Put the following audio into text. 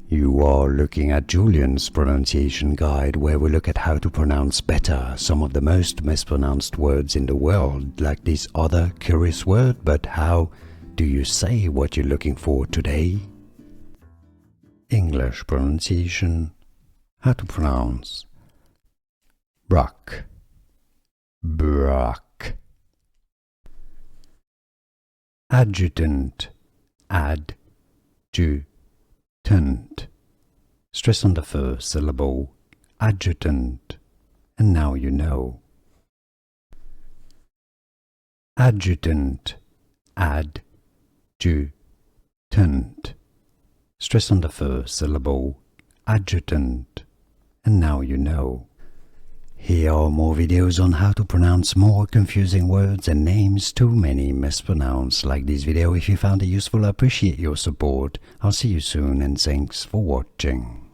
You are looking at Julian's pronunciation guide, where we look at how to pronounce better some of the most mispronounced words in the world, like this other curious word. But how do you say what you're looking for today? English pronunciation. How to pronounce Bruck. Bruck. Adjutant. Adjutant. Stress on the first syllable. Adjutant. And now you know. Adjutant. Adjutant. Stress on the first syllable. Adjutant. And now you know. Here are more videos on how to pronounce more confusing words and names too many mispronounced. Like this video if you found it useful. I appreciate your support. I'll see you soon and thanks for watching.